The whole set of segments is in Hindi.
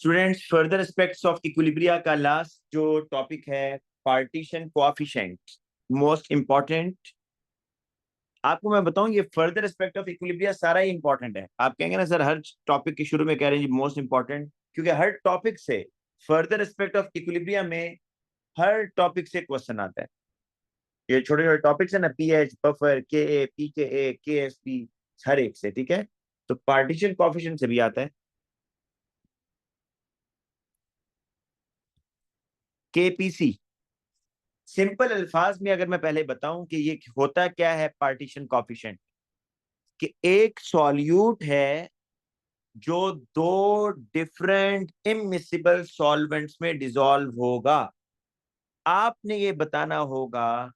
Students, further aspects of equilibria का लास्ट जो टॉपिक है पार्टीशन कोएफिशिएंट, मोस्ट इंपॉर्टेंट। आपको मैं बताऊं, ये फर्दर एस्पेक्ट ऑफ इक्विलिब्रिया सारा ही इंपॉर्टेंट है। आप कहेंगे ना सर हर टॉपिक के शुरू में कह रहे हैं जी मोस्ट इंपॉर्टेंट, क्योंकि हर टॉपिक से फर्दर एस्पेक्ट ऑफ इक्विलिब्रिया में हर टॉपिक से क्वेश्चन आता है। ये छोटे छोटे टॉपिक्स है ना, पीएच, बफर, के ए, पी के ए, के एस पी, हर एक से, ठीक है। तो पार्टीशन कोएफिशिएंट से भी आता है। केपीसी, सिंपल अल्फाज में अगर मैं पहले बताऊं कि ये होता क्या है पार्टीशन कोएफिशिएंट, कि एक सॉल्यूट है जो दो डिफरेंट इमिसिबल सॉल्वेंट्स में डिसॉल्व होगा। आपने ये बताना होगा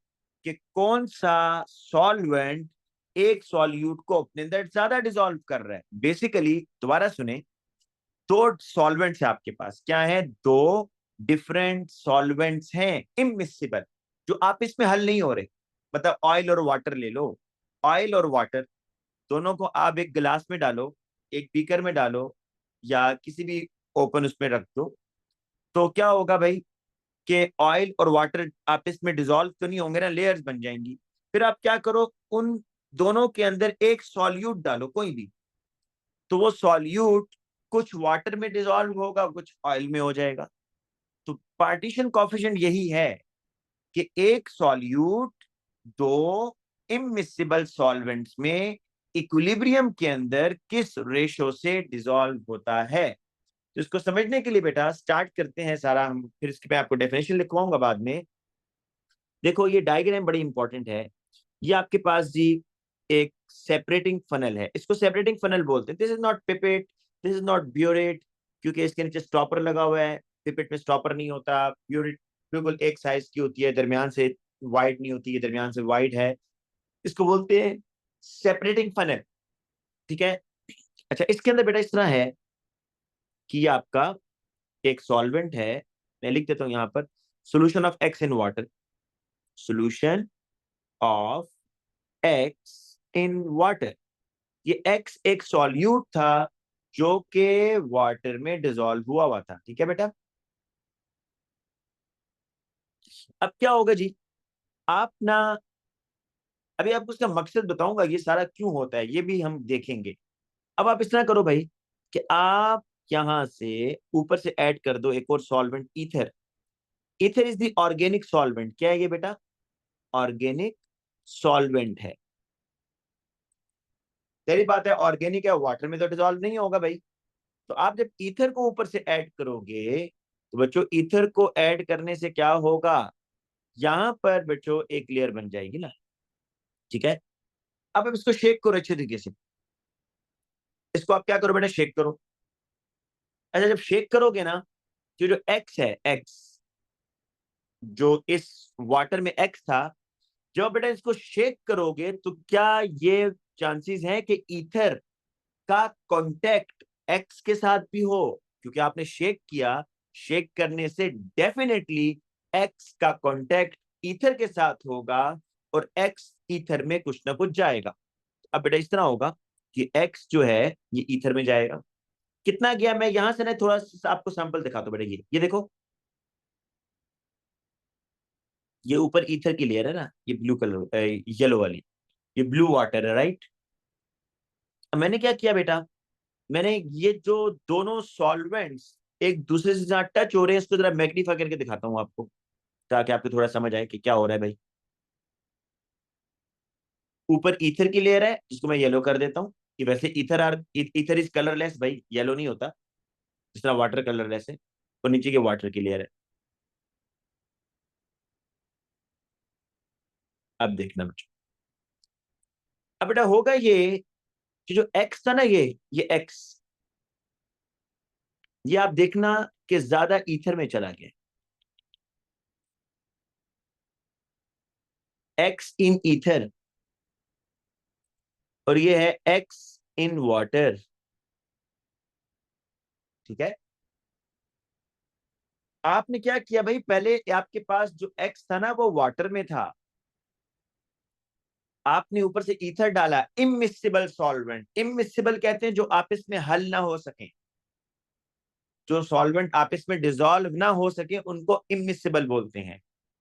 कि कौन सा सॉल्वेंट एक सॉल्यूट को अपने अंदर ज्यादा डिसॉल्व कर रहा है। बेसिकली दोबारा सुने, दो सॉल्वेंट्स है आपके पास, क्या है, दो डिफरेंट सॉल्वेंट्स हैं इमिसिबल, जो आपस में हल नहीं हो रहे। मतलब ऑयल और वाटर ले लो, ऑयल और वाटर दोनों को आप एक गिलास में डालो, एक बीकर में डालो, या किसी भी ओपन उसमें रख दो, तो क्या होगा भाई कि ऑयल और वाटर आपस में डिसॉल्व तो नहीं होंगे ना, लेयर्स बन जाएंगी। फिर आप क्या करो, उन दोनों के अंदर एक सॉल्यूट डालो कोई भी, तो वो सॉल्यूट कुछ वाटर में डिसॉल्व होगा, कुछ ऑयल में हो जाएगा। तो पार्टीशन कोएफिशिएंट यही है कि एक सॉल्यूट दो इमिसिबल सॉल्वेंट्स में इक्विलिब्रियम के अंदर किस रेशो से डिसॉल्व होता है। तो इसको समझने के लिए बेटा स्टार्ट करते हैं सारा हम, फिर इसके मैं आपको डेफिनेशन लिखवाऊंगा बाद में। देखो ये डायग्राम बड़ी इंपॉर्टेंट है। ये आपके पास जी एक सेपरेटिंग फनल है, इसको सेपरेटिंग फनल बोलते हैं। This is not pipette, this is not burette, क्योंकि इसके नीचे स्टॉपर लगा हुआ है। पिपेट में स्टॉपर नहीं होता, ब्यूरेट बिल्कुल एक साइज की होती है, दरमियान से वाइड नहीं होती है, दरमियान से वाइड है। इसको बोलते हैं सेपरेटिंग फनल, ठीक है। अच्छा, इसके अंदर बेटा इस तरह है कि ये आपका एक सॉल्वेंट है, मैं लिख देता हूं यहां पर, solution of X in water, solution of X in water. ये एक्स एक सॉल्यूट था जो कि वाटर में डिसॉल्व हुआ था, ठीक है बेटा। अब क्या होगा जी, आप ना, अभी आपको इसका मकसद बताऊंगा ये सारा क्यों होता है, ये भी हम देखेंगे। अब आप इस तरह करो भाई कि आप यहां से ऊपर से ऐड कर दो एक और solvent, ether. Ether is the organic solvent. क्या है ये बेटा, ऑर्गेनिक सॉल्वेंट है। तेरी बात है, ऑर्गेनिक है, वाटर में तो डिसॉल्व नहीं होगा भाई। तो आप जब ईथर को ऊपर से ऐड करोगे, तो बच्चों ईथर को ऐड करने से क्या होगा, यहां पर बच्चों एक लेयर बन जाएगी ना, ठीक है। अब इसको शेक करो अच्छे तरीके से, इसको आप क्या करो बेटा, शेक करो। अच्छा, जब शेक करोगे ना, तो जो एक्स है, एक्स जो इस वाटर में एक्स था, जब बेटा इसको शेक करोगे तो क्या ये चांसेस हैं कि ईथर का कांटेक्ट एक्स के साथ भी हो, क्योंकि आपने शेक किया, शेक करने से डेफिनेटली एक्स का कांटेक्ट ईथर के साथ होगा और एक्स ईथर में कुछ ना कुछ जाएगा। अब बेटा इस तरह होगा कि एक्स जो है ये ईथर में जाएगा। कितना गया, मैं यहां से ना थोड़ा सा आपको सैंपल दिखाता हूं बेटा। ये देखो, ये ऊपर ईथर की लेयर है ना, ये ब्लू कलर, येलो वाली, ये ब्लू वाटर है, राइट। अब मैंने क्या किया बेटा, मैंने ये जो दोनों सॉल्वेंट्स एक दूसरे से जहां टच हो रहे हैं, इसको जरा मैग्नीफाई करके दिखाता हूं आपको, ताकि आपको थोड़ा समझ आए कि क्या हो रहा है भाई। ऊपर ईथर की लेयर है जिसको मैं येलो कर देता हूँ, कि वैसे ईथर इज कलरलेस भाई, येलो नहीं होता, जिस तरह वाटर कलरलेस है। और नीचे की वाटर की लेयर है। अब देखना बच्चों, अब बेटा होगा ये कि जो एक्स था ना, ये एक्स, ये आप देखना कि ज्यादा ईथर में चला गया, एक्स इन ईथर, और ये है एक्स इन वाटर, ठीक है। आपने क्या किया भाई, पहले आपके पास जो एक्स था ना वो वाटर में था, आपने ऊपर से ईथर डाला, इमिसिबल सॉल्वेंट। इमिसिबल कहते हैं जो आपस में हल ना हो सके, जो सॉल्वेंट आपस में डिसॉल्व ना हो सके उनको इमिसिबल बोलते हैं।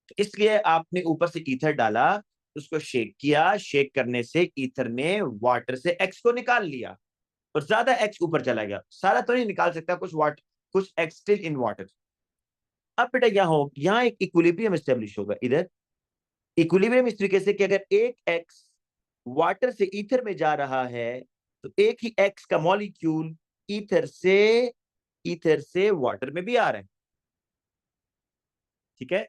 तो इसलिए आपने ऊपर से ईथर डाला, उसको शेक किया, शेक करने से ईथर ने वाटर से एक्स को निकाल लिया और ज्यादा एक्स ऊपर चला गया। सारा तो नहीं निकाल सकता, कुछ वाटर, कुछ एक्स स्टिल इन वाटर। अब बेटा यहाँ एक इक्विलिब्रियम एस्टेब्लिश होगा। इधर इक्विलिब्रियम इस तरीके से कि अगर एक एक्स वाटर से ईथर में जा रहा है तो एक ही एक्स का मॉलिक्यूल ईथर से वाटर में भी आ रहा है। ठीक है।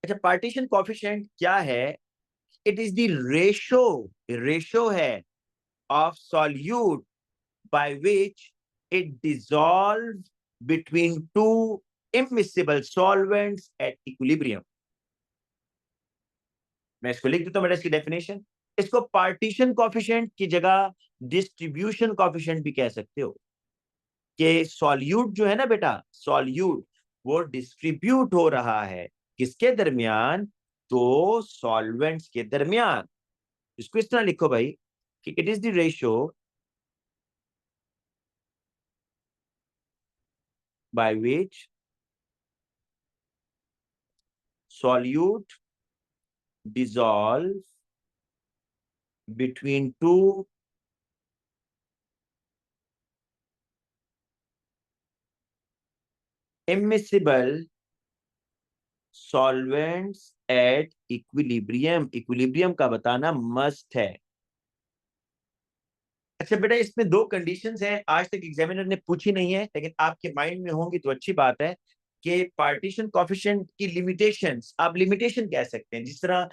अच्छा, पार्टीशन कॉफिशिएंट क्या है? इट इज द रेशो है of solute by which it dissolves between two immiscible solvents at equilibrium. मैं इसको लिख देता हूं बेटा, इसकी डेफिनेशन। इसको पार्टीशन कॉफिशिएंट की जगह डिस्ट्रीब्यूशन कॉफिशिएंट भी कह सकते हो। कि सॉल्यूट जो है ना बेटा, सॉल्यूट वो डिस्ट्रीब्यूट हो रहा है किसके दरमियान? तो सॉल्वेंट्स के दरमियान। इसको इस तरह लिखो भाई कि it is the ratio by which solute dissolve between two immiscible solvents at equilibrium। Equilibrium का बताना मस्ट है। अच्छा बेटा, इसमें दो कंडीशंस हैं, आज तक एग्जामिनर ने पूछी नहीं है लेकिन आपके माइंड में होंगी तो अच्छी बात है। कि पार्टीशन कोएफिशिएंट की लिमिटेशंस, आप लिमिटेशन कह सकते हैं। जिस तरह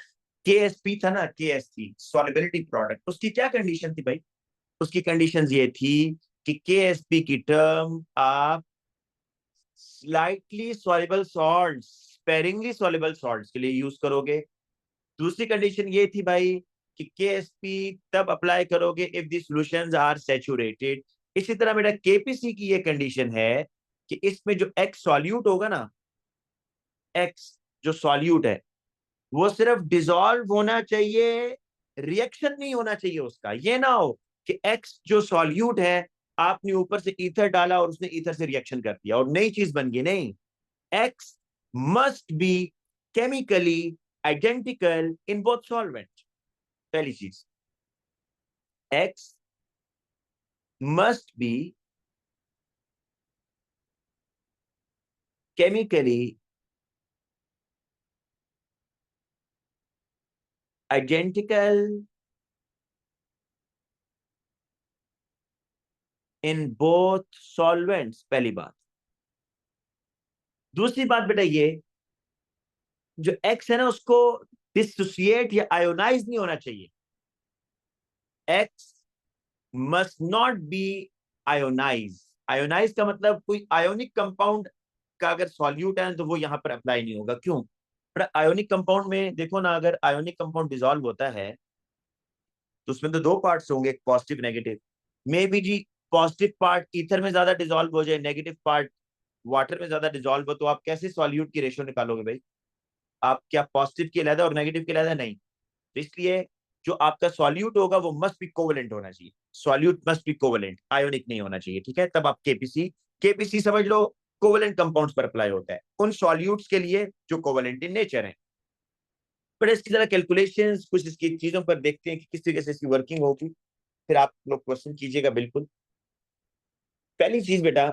केएसपी था ना, केएसपी सॉल्युबिलिटी प्रोडक्ट, उसकी क्या कंडीशन थी भाई? उसकी कंडीशंस ये थी कि केएसपी की टर्म आप slightly soluble salts, sparingly soluble salts के लिए यूज करोगे। दूसरी कंडीशन ये थी भाई कि केएसपी तब अप्लाई करोगे if the solutions are saturated. इसी तरह मेरा केपीसी की ये कंडीशन है कि इसमें जो एक्स सॉल्यूट होगा ना, एक्स जो सॉल्यूट है वो सिर्फ डिसॉल्व होना चाहिए, रिएक्शन नहीं होना चाहिए उसका। ये ना हो कि एक्स जो सॉल्यूट है आपने ऊपर से ईथर डाला और उसने ईथर से रिएक्शन कर दिया और नई चीज बन गई। नहीं, x must be chemically identical in both solvent. पहली चीज, x must be chemically identical in both solvents, पहली बात। दूसरी बात बेटा ये, जो एक्स है ना उसको डिसोसिएट या आयोनाइज नहीं होना चाहिए। X must not be ionise. Ionise का मतलब कोई आयोनिक कंपाउंड का अगर सॉल्यूट है तो वो यहां पर अप्लाई नहीं होगा। क्यों? आयोनिक कंपाउंड में देखो ना, अगर आयोनिक कंपाउंड डिसॉल्व होता है तो उसमें तो दो पार्ट्स होंगे, एक positive negative. Maybe G positive part ether में ज्यादा डिसॉल्व हो जाए, नेगेटिव पार्ट वाटर में ज्यादा डिसॉल्व हो, तो आप कैसे सॉल्यूट की रेशियो निकालोगे भाई? आप क्या पॉजिटिव के अलग और नेगेटिव के अलग? नहीं। तो इसलिए जो आपका सॉल्यूट होगा वो मस्ट बी कोवेलेंट होना चाहिए। Solute must be covalent, ionic नहीं होना चाहिए। ठीक है, तब आप केपीसी, केपीसी समझ लो कोवेलेंट कंपाउंड्स पर अप्लाई होता है उन सॉल्यूट्स के लिए जो कोवेलेंट इन नेचर है। बट इसकी जरा कैलकुलेशंस कुछ इसकी चीजों पर देखते हैं कि किस तरीके से इसकी वर्किंग होगी, फिर आप लोग क्वेश्चन कीजिएगा बिल्कुल। पहली चीज बेटा,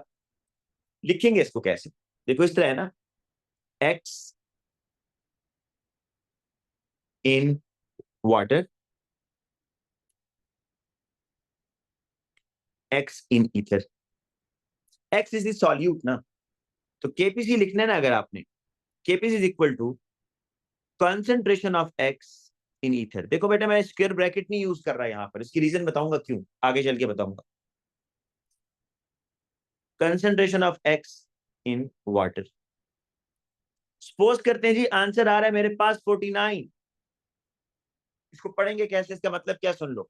लिखेंगे इसको कैसे? देखो इस तरह है ना, X in water, X in ether. X is the solute ना, तो केपीसी लिखना है ना अगर आपने, KPC is equal to concentration of X in ether. देखो बेटा मैं स्क्वायर ब्रैकेट नहीं यूज कर रहा यहां पर, इसकी रीजन बताऊंगा क्यों, आगे चल के बताऊंगा। Concentration of X in water. Suppose करते हैं जी आंसर आ रहा है मेरे पास 49। इसको पढ़ेंगे कैसे, इसका मतलब क्या सुन लो।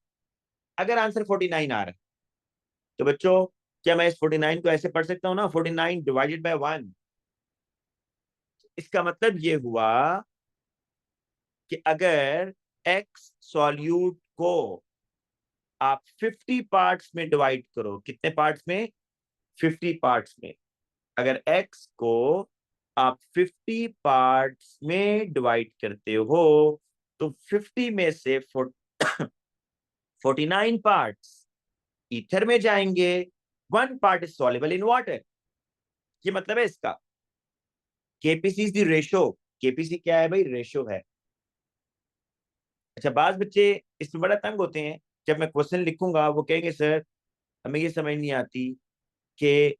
अगर आंसर 49 आ रहा है तो बच्चों क्या मैं इस 49 को ऐसे पढ़ सकता हूं ना, 49 डिवाइडेड बाय 1। इसका मतलब ये हुआ कि अगर एक्स सॉल्यूट को आप 50 पार्ट्स में डिवाइड करो, कितने पार्ट्स में? 50 पार्ट्स में, अगर x को आप 50 पार्ट्स में डिवाइड करते हो तो 50 में से 49 पार्ट्स ईथर में जाएंगे, 1 part is soluble in water. ये मतलब है इसका। KPC is the ratio. KPC क्या है भाई? रेशो है। अच्छा, बाज बच्चे इसमें बड़ा तंग होते हैं, जब मैं क्वेश्चन लिखूंगा वो कहेंगे सर हमें ये समझ नहीं आती कि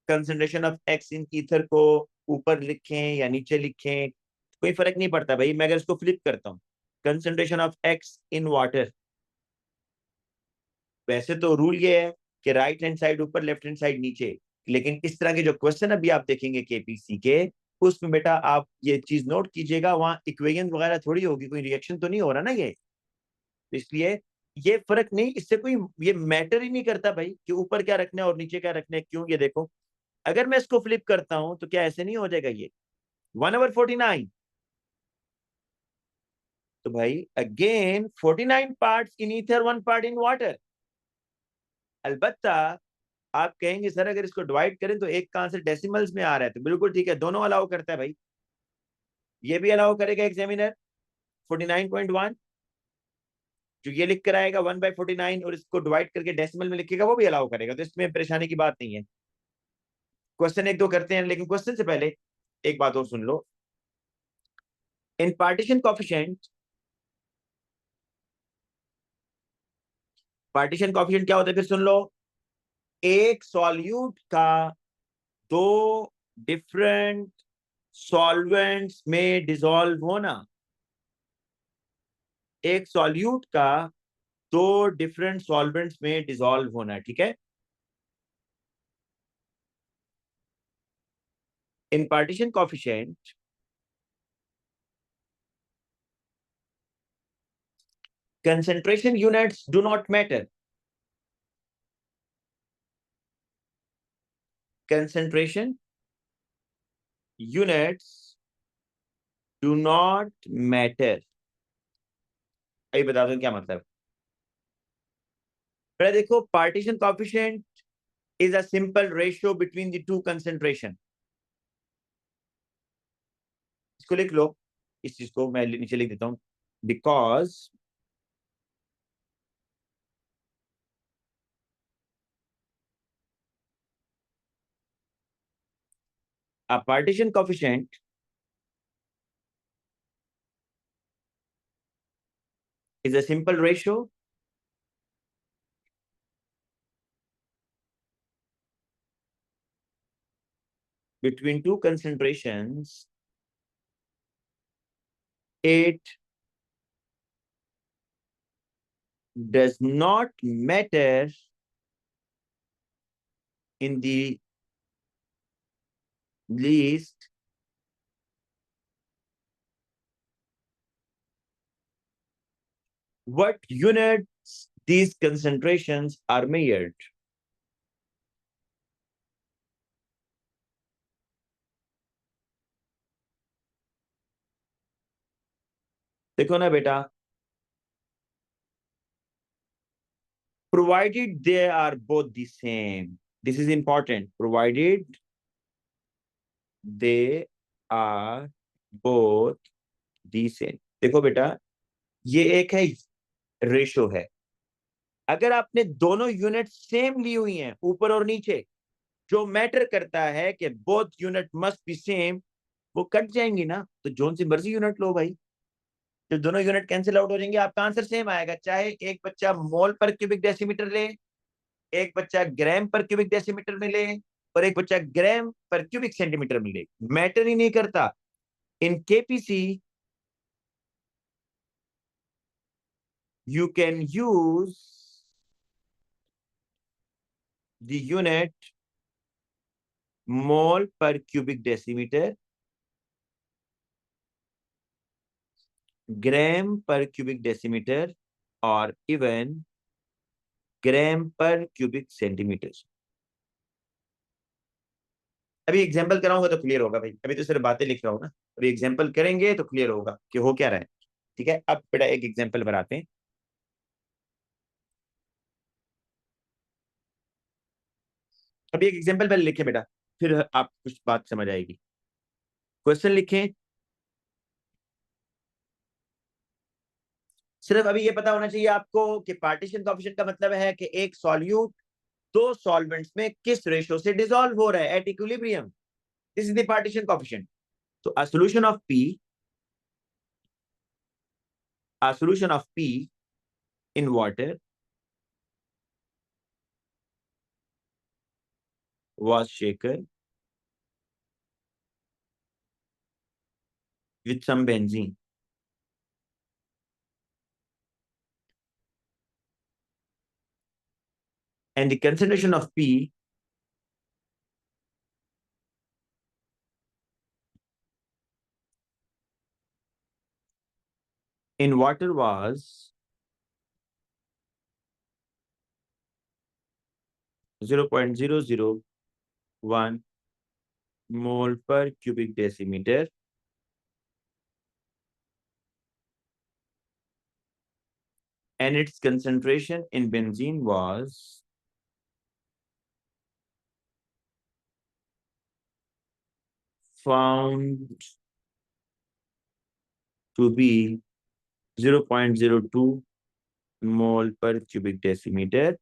concentration of X in ether को ऊपर लिखें या नीचे लिखें। कोई फर्क नहीं पड़ता भाई, मैं अगर इसको फ्लिप करता हूँ, concentration of X in water, वैसे तो रूल ये है कि राइट हैंड साइड ऊपर, लेफ्ट हैंड साइड नीचे, लेकिन इस तरह के जो क्वेश्चन अभी आप देखेंगे केपीसी के, उसमें बेटा आप ये चीज नोट कीजिएगा, वहां इक्वेशन वगैरह थोड़ी होगी, कोई रिएक्शन तो नहीं हो रहा ना ये। तो इसलिए ये फर्क नहीं, इससे कोई ये मैटर ही नहीं करता भाई कि ऊपर क्या रखना है और नीचे क्या रखना है। क्यों? ये देखो, अगर मैं इसको फ्लिप करता हूं तो क्या ऐसे नहीं हो जाएगा ये 1/49? तो भाई again 49 parts in ether, 1 part in water. अलबत्ता आप कहेंगे सर अगर इसको डिवाइड करें तो एक का आंसर डेसिमल्स में आ रहा है, तो बिल्कुल ठीक है, दोनों अलाउ करता है भाई। ये भी अलाउ करेगा एग्जामिनर 49.1, जो ये लिख कर आएगा 1/49 और इसको डिवाइड करके डेसिमल में लिखेगा वो भी अलाउ करेगा, तो इसमें परेशानी की बात नहीं है। क्वेश्चन एक दो करते हैं, लेकिन क्वेश्चन से पहले एक बात और सुन लो। इन पार्टीशन कॉफिशिएंट, पार्टीशन कॉफिशिएंट क्या होता है फिर सुन लो। एक सॉल्यूट का दो डिफरेंट सॉल्वेंट्स में डिसॉल्व होना, एक सॉल्यूट का दो डिफरेंट सॉल्वेंट्स में डिसॉल्व होना, ठीक है। In partition coefficient concentration units do not matter. Concentration units do not matter. अभी बता दो क्या मतलब। पहले देखो, partition coefficient is a simple ratio between the two concentration. इसको लिख लो, इस चीज को मैं नीचे लिख देता हूं, because a partition coefficient is a simple ratio between two concentrations. It does not matter in the least what units these concentrations are measured. देखो ना बेटा, provided they are both the same. This is important. Provided they are both the same. देखो बेटा, ये एक है रेशो है, अगर आपने दोनों यूनिट सेम ली हुई हैं ऊपर और नीचे, जो मैटर करता है कि both unit must be same, वो कट जाएंगी ना, तो जोन सी मर्जी यूनिट लो भाई। जब दोनों यूनिट कैंसिल आउट हो जाएंगे आपका आंसर सेम आएगा, चाहे एक बच्चा मोल पर क्यूबिक डेसीमीटर ले, एक बच्चा ग्राम पर क्यूबिक डेसीमीटर में ले, और एक बच्चा ग्राम पर क्यूबिक सेंटीमीटर में ले, मैटर ही नहीं करता। इन KPC you can use the unit mole per cubic decimeter, gram per cubic decimeter, और even gram per cubic centimetre. अभी एग्जांपल कराऊंगा तो क्लियर होगा भाई, अभी तो सिर्फ बातें लिख रहा हूं ना, अभी एग्जांपल करेंगे तो क्लियर होगा कि हो क्या रहा है। ठीक है, अब बेटा एक एग्जांपल बनाते हैं। अभी एक एग्जांपल पहले लिखे बेटा, फिर आप कुछ बात समझ आएगी। क्वेश्चन लिखें, सिर्फ अभी ये पता होना चाहिए आपको कि पार्टीशन कोएफिशिएंट का मतलब है कि एक सॉल्यूट दो सॉल्वेंट्स में किस रेशो से डिसॉल्व हो रहा है at equilibrium. This is the partition coefficient. तो a solution of P in water was shaken with some benzene. And the concentration of P in water was 0.001 mole per cubic decimeter. And its concentration in benzene was found to be 0.02 mole per cubic decimeter.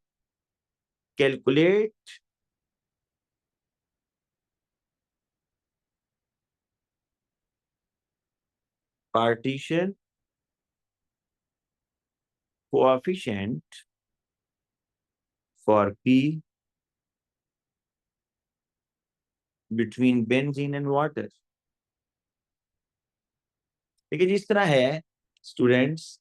Calculate partition coefficient for P between benzene and water. देखिए जिस तरह है स्टूडेंट्स,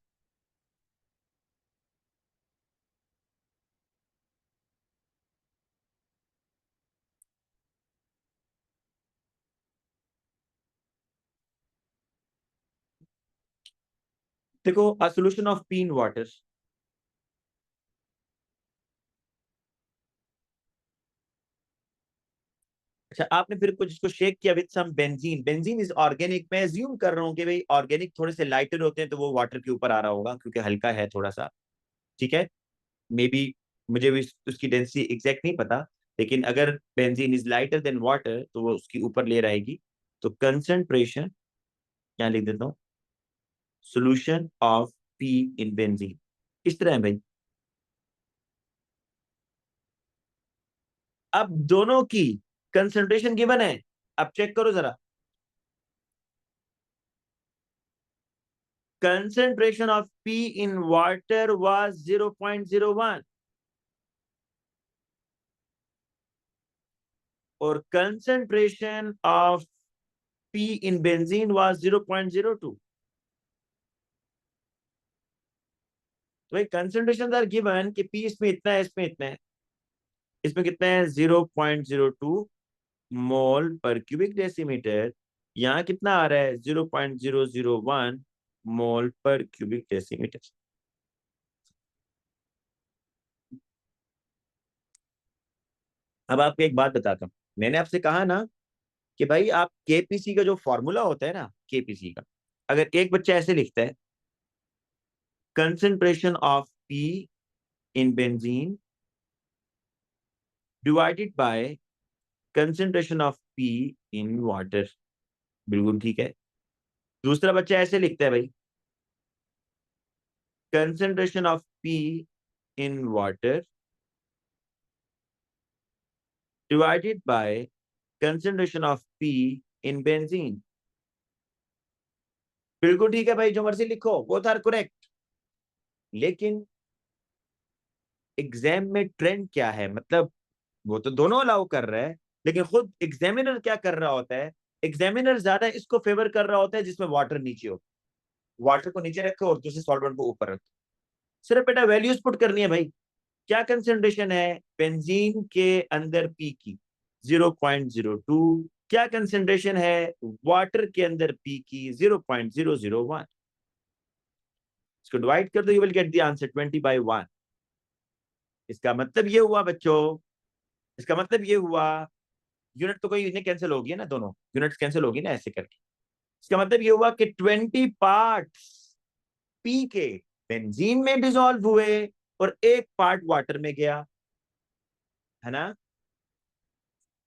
देखो a solution of P in water, अच्छा आपने फिर कुछ इसको शेक किया with some benzene. Benzene is organic, मैं अज्यूम कर रहा हूँ कि भाई ऑर्गेनिक थोड़े से लाइटर होते हैं तो वो वाटर के ऊपर आ रहा होगा क्योंकि हल्का है थोड़ा सा, ठीक है। मे बी, मुझे भी उसकी डेंसिटी एग्जैक्ट नहीं पता, लेकिन अगर benzene is lighter than water तो वो उसकी ऊपर ले रहेगी। तो कंसंट्रेशन क्या लिख देता हूँ, solution of P in benzene, इस तरह है भाई। अब दोनों की कंसंट्रेशन गिवन है, अब चेक करो जरा। Concentration of P in water was 0.01 और concentration of P in benzene was 0.02। तो भाई कंसेंट्रेशन आर गिवन कि P इसमें इतना है, इसमें इतना है, इसमें कितना है 0.02 मोल पर क्यूबिक डेसीमीटर, यहाँ कितना आ रहा है 0.001 मोल पर क्यूबिक डेसीमीटर। अब आपको एक बात बताता हूँ, मैंने आपसे कहा ना कि भाई आप केपीसी का जो फॉर्मूला होता है ना केपीसी का, अगर एक बच्चा ऐसे लिखता है concentration of P in benzene divided by concentration of P in water, बिल्कुल ठीक है। दूसरा बच्चा ऐसे लिखता है भाई concentration of P in water divided by concentration of P in benzene, बिल्कुल ठीक है भाई, जो मर्जी लिखो, बोथ आर करेक्ट। लेकिन एग्जाम में ट्रेंड क्या है, मतलब वो तो दोनों अलाउ कर रहा है, लेकिन खुद एग्जामिनर क्या कर रहा होता है, एग्जामिनर ज्यादा इसको फेवर कर रहा होता है जिसमें वाटर नीचे हो, वाटर को नीचे रखो और दूसरे सॉल्वेंट को ऊपर रखो। सिर्फ बेटा वैल्यूज पुट करनी है भाई, क्या कंसेंट्रेशन है बेंजीन के अंदर पी की 0.02, क्या कंसेंट्रेशन है वाटर के अंदर पी की 0.001। इसको डिवाइड कर दो, you will get the answer 20/1। इसका मतलब ये हुआ बच्चों, इसका मतलब ये हुआ, यूनिट तो कोई इन्हें कैंसिल होगी ना, दोनों यूनिट्स कैंसिल होगी ना ऐसे करके। इसका मतलब ये हुआ कि 20 पार्ट्स पी के बेंजीन में डिसॉल्व हुए और एक पार्ट वाटर में गया, है ना।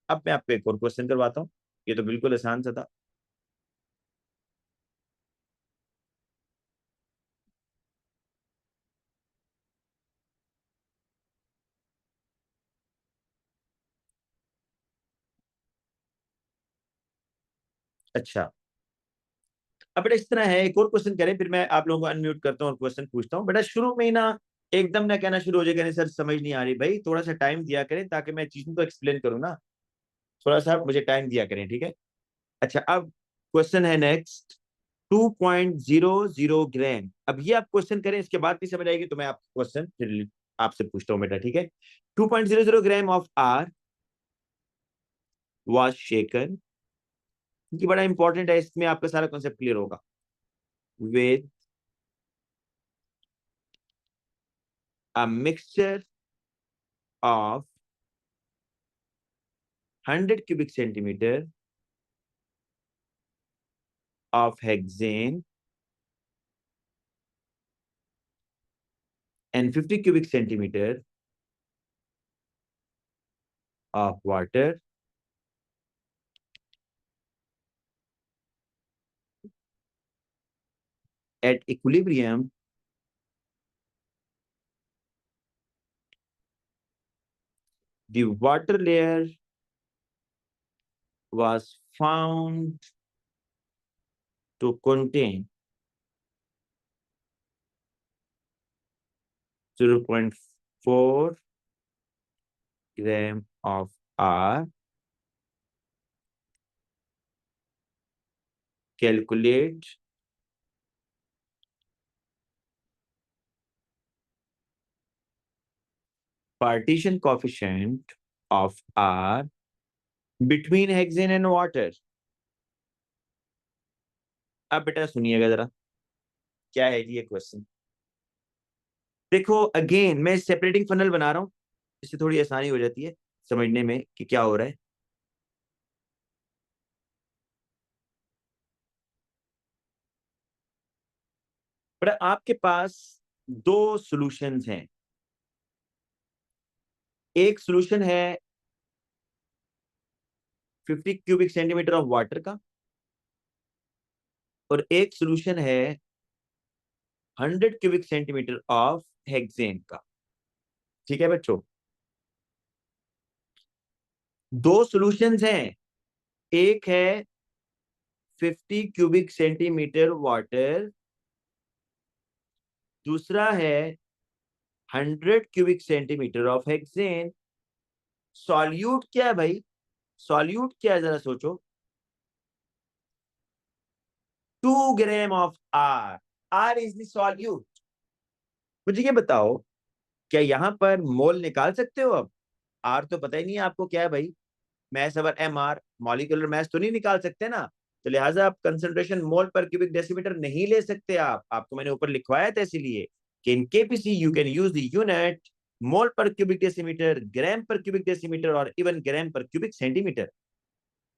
अब मैं आपको एक और क्वेश्चन करवाता हूँ, ये तो बिल्कुल आसान सा था। अच्छा, अब बेटा इस तरह है, एक और क्वेश्चन करें, फिर मैं आप लोगों को अनम्यूट करता हूँ और क्वेश्चन पूछता हूँ। बेटा शुरू में ही ना एकदम ना कहना शुरू हो जाएगा, नहीं सर समझ नहीं आ रही, भाई थोड़ा सा टाइम दिया करें ताकि मैं चीजों को एक्सप्लेन करूँ ना, थोड़ा सा मुझे टाइम दिया करें, ठीक है। अच्छा, अब क्वेश्चन है नेक्स्ट, 2.00 ग्राम। अब ये आप क्वेश्चन करें, इसके बाद भी समझ आएगी तो मैं आप क्वेश्चन फिर आपसे पूछता हूँ बेटा, ठीक है। 2.00 ग्राम ऑफ आर वॉज शेकन, ये बड़ा इंपॉर्टेंट है, इसमें आपका सारा कॉन्सेप्ट क्लियर होगा। With a mixture of 100 cubic centimeter of hexane and 50 cubic centimeter of water at equilibrium, the water layer was found to contain 0.4 gram of R. Calculate partition coefficient of R between hexane and water. अब बेटा सुनिएगा जरा, क्या है ये क्वेश्चन। देखो अगेन मैं सेपरेटिंग फनल बना रहा हूं, इससे थोड़ी आसानी हो जाती है समझने में कि क्या हो रहा है। पर आपके पास दो सॉल्यूशंस हैं, एक सॉल्यूशन है 50 क्यूबिक सेंटीमीटर ऑफ वाटर का, और एक सॉल्यूशन है 100 क्यूबिक सेंटीमीटर ऑफ हेक्सेन का, ठीक है बच्चों। दो सॉल्यूशंस हैं, एक है 50 क्यूबिक सेंटीमीटर वाटर, दूसरा है 100 cubic centimetre of hexane. Solute क्या है भाई, सॉल्यूट क्या है जरा सोचो। 2 gram of R, R is the solute. मुझे ये बताओ, क्या यहां पर मोल निकाल सकते हो? अब आर तो पता ही नहीं है आपको क्या है भाई, math our M R, molecular math तो नहीं निकाल सकते ना, तो लिहाजा आप कंसंट्रेशन मोल पर क्यूबिक डेसीमीटर नहीं ले सकते। आप आपको मैंने ऊपर लिखवाया था इसीलिए कि in KPC you can use the unit mole per cubic decimetre, gram per cubic decimetre और even gram per cubic centimetre.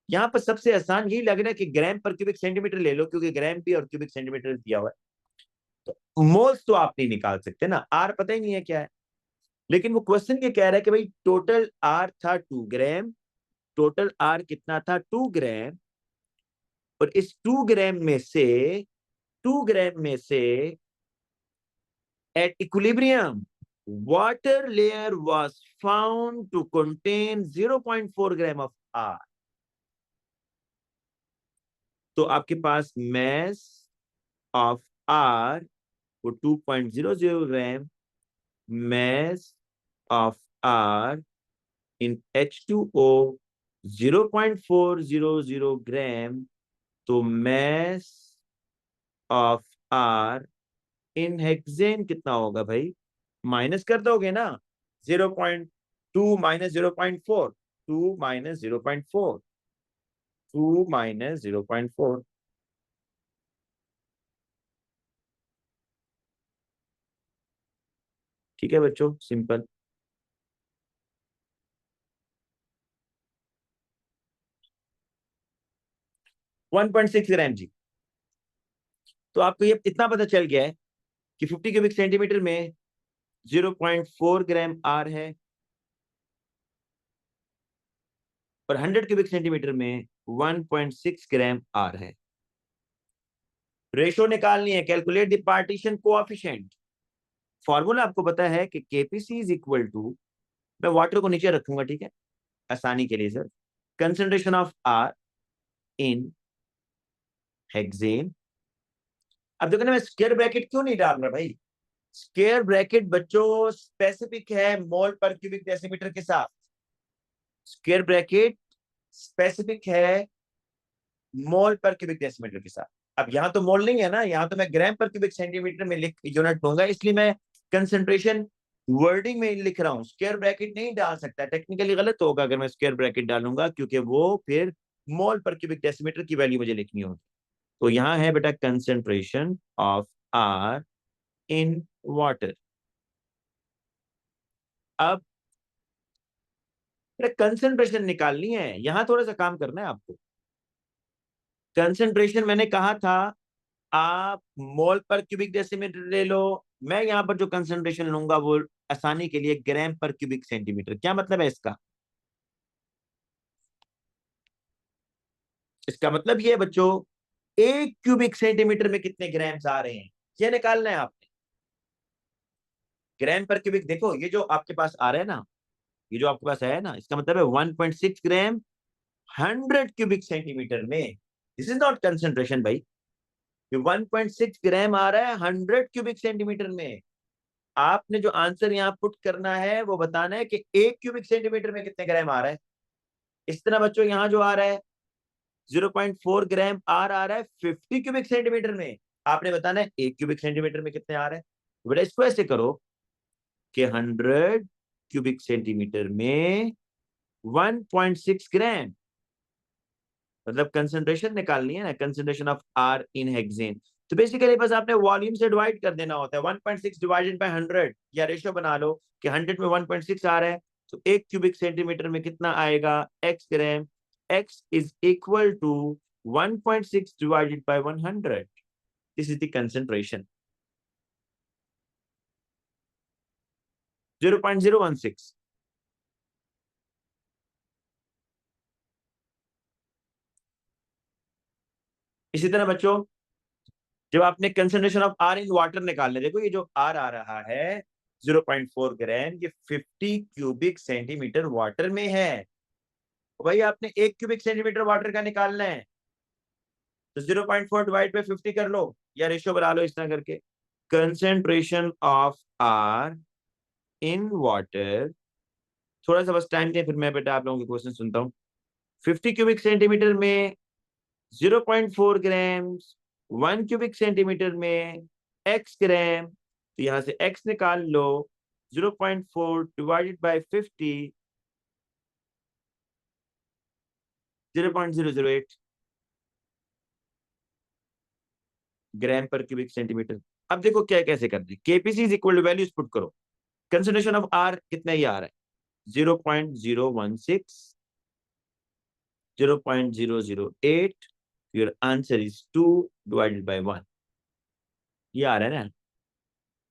यहाँ पर सबसे आसान यही लग रहा है कि ग्राम पर क्यूबिक सेंटीमीटर ले लो, क्योंकि ग्राम भी और क्यूबिक सेंटीमीटर दिया हुआ है, तो मोल्स तो आप नहीं निकाल सकते ना, आर पता ही नहीं है क्या है। लेकिन वो क्वेश्चन ये कह रहा है कि भाई टोटल आर था 2 ग्राम, टोटल आर कितना था 2 ग्राम, और इस 2 ग्राम में से 2 ग्राम में से at equilibrium water layer was found to contain 0.4 gram of R. तो आपके पास मैस ऑफ आर वो 2.00 ग्राम, mass of R in H2O 0.400 ग्राम, तो mass of R in hexane कितना होगा भाई, माइनस कर दोगे ना, 0.2 माइनस 0.4, 2 माइनस 0.4, 2 माइनस 0.4, ठीक है बच्चों, सिंपल। 1.6 ग्राम जी। तो आपको ये इतना पता चल गया है कि 50 क्यूबिक सेंटीमीटर में 0.4 ग्राम आर है, और 100 क्यूबिक सेंटीमीटर में 1.6 ग्राम आर है। रेशो निकालनी है, calculate the partition coefficient. Formula आपको पता है कि केपीसी इज इक्वल टू, मैं वाटर को नीचे रखूंगा, ठीक है, आसानी के लिए sir, concentration of R in hexane. अब देखो ना, मैं स्क्वायर ब्रैकेट क्यों नहीं डाल रहा भाई? स्क्वायर ब्रैकेट बच्चों स्पेसिफिक है मोल पर क्यूबिक डेसीमीटर के साथ। स्क्वायर ब्रैकेट स्पेसिफिक है मोल पर क्यूबिक डेसीमीटर के साथ। अब यहां तो मोल नहीं है ना, यहां तो मैं ग्राम पर क्यूबिक सेंटीमीटर में लिख यूनिट लूंगा, इसलिए मैं कंसंट्रेशन वर्डिंग में लिख रहा हूं। स्क्वायर ब्रैकेट नहीं डाल सकता, टेक्निकली गलत होगा अगर मैं स्क्वायर ब्रैकेट डालूंगा, क्योंकि वो फिर मोल पर क्यूबिक डेसीमीटर की वैल्यू मुझे लिखनी होगी। तो यहां है बेटा concentration of R in water. अब कंसंट्रेशन निकालनी है, यहां थोड़ा सा काम करना है आपको। कंसंट्रेशन मैंने कहा था आप मोल पर क्यूबिक डेसीमीटर ले लो, मैं यहां पर जो कंसंट्रेशन लूंगा वो आसानी के लिए ग्राम पर क्यूबिक सेंटीमीटर। क्या मतलब है इसका? इसका मतलब ये है बच्चों, एक क्यूबिक सेंटीमीटर में कितने ग्राम्स आ रहे हैं ये निकालना है आपने। ग्राम पर क्यूबिक, देखो ये जो आपके पास आ रहा है ना, ये जो आपके पास है ना, इसका मतलब है 1.6 ग्राम 100 क्यूबिक सेंटीमीटर में। दिस इज नॉट कंसंट्रेशन भाई, ये 1.6 ग्राम आ रहा है 100 क्यूबिक सेंटीमीटर में। आपने जो आंसर यहाँ पुट करना है वो बताना है कि एक क्यूबिक सेंटीमीटर में कितने ग्राम आ रहा है। इस तरह बच्चों यहाँ जो आ रहा है 0.4 ग्राम आर आ रहा है 50 क्यूबिक सेंटीमीटर में, आपने बताना है एक क्यूबिक सेंटीमीटर में कितने आ रहे हैं। तो बेटा इसको ऐसे करो कि 100 क्यूबिक सेंटीमीटर में 1.6 ग्राम, मतलब कंसंट्रेशन निकालनी है ना, concentration of R in hexane. तो बेसिकली बस आपने वॉल्यूम से डिवाइड कर देना होता है, 1.6 डिवाइडेड बाय 100, या रेशियो बना लो कि 100 में 1.6 आ रहा है, तो एक क्यूबिक सेंटीमीटर में कितना आएगा, x gram. x is equal to 1.6 divided by 100। This is the concentration, 0.016। इसी तरह बच्चों जब आपने concentration of R in water निकालने, देखो ये जो आर आ रहा है 0.4 ग्राम, ये 50 क्यूबिक सेंटीमीटर वाटर में है। तो भाई आपने एक क्यूबिक सेंटीमीटर वाटर का निकालना है, तो 0.4 डिवाइड बाय 50 कर लो, या रेशियो बना लो इस तरह करके। Concentration of R in water, थोड़ा सा बस टाइम दें फिर मैं बेटा आप लोगों के क्वेश्चन सुनता हूँ। 50 क्यूबिक सेंटीमीटर में 0.4 ग्राम, 1 क्यूबिक सेंटीमीटर में x ग्राम, तो यहां से x निकाल लो, 0.4 divided by 50, 0.008 gram per cubic centimetre. अब देखो क्या कैसे करते हैं, KPC is equal to values put करो। कंसंट्रेशन ऑफ आर कितना ही आ रहा है, 0.016, 0.008, your answer is 2 divided by 1। ये आ रहा है ना,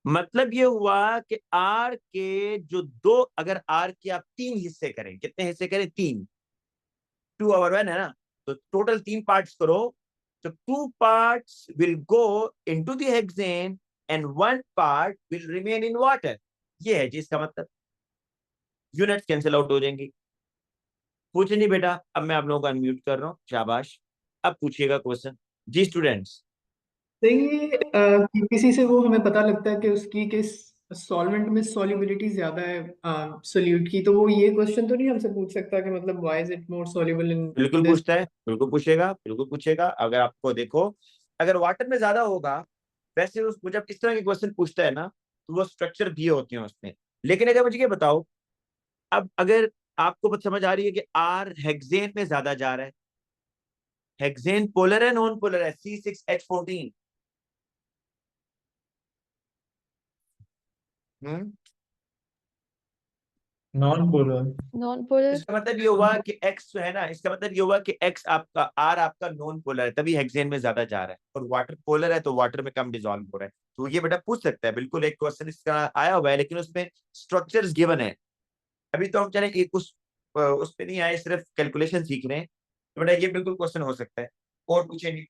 मतलब ये हुआ कि आर के जो दो, अगर आर के आप तीन हिस्से करें, कितने हिस्से करें, तीन, 2/1 है ना, तो टोटल तीन पार्ट्स करो, तो 2 parts will go into the hexane and 1 part will remain in water. ये है जी इसका मतलब, यूनिट्स कैंसिल आउट हो जाएंगी। पूछे नहीं बेटा, अब मैं आप लोगों को अनम्यूट कर रहा हूँ, शाबाश। अब पूछिएगा क्वेश्चन जी स्टूडेंट्स। तो ये किसी से वो हमें पता लगता है कि उसकी किस सॉल्वेंट में सॉल्युबिलिटी ज्यादा है सोल्यूट की, तो वो ये क्वेश्चन तो नहीं हमसे पूछ सकता कि मतलब why is it more soluble in बिल्कुल दिस। पूछता है, बिल्कुल पूछेगा, बिल्कुल पूछेगा। अगर आपको देखो, अगर वाटर में ज्यादा होगा, वैसे उसको जब इस तरह के क्वेश्चन पूछता है ना, तो वो स्ट्रक्चर दिए होते हैं उसमें। लेकिन अगर मुझे ये बताओ, अब अगर आपको बात समझ आ रही है कि आर हेक्सेन में ज्यादा जा रहा है, हेक्सेन पोलर है नॉन पोलर है, C6H14। हम्म, नॉन पोलर। Non polar. इसका मतलब ये हुआ कि एक्स जो है ना, इसका मतलब ये हुआ कि एक्स आपका, आर आपका नॉन पोलर है, तभी हेक्सेन में ज्यादा जा रहा है, और वाटर पोलर है तो वाटर में कम डिजोल्व हो रहा है। तो ये बेटा पूछ सकता है, बिल्कुल एक क्वेश्चन इसका आया हुआ है, लेकिन उसमें स्ट्रक्चर्स गिवन है। अभी तो हम चले एक उस उस पे नहीं आए, सिर्फ कैलकुलेशन सीख रहे हैं, तो बेटा ये बिल्कुल क्वेश्चन हो सकता है। और पूछेंगे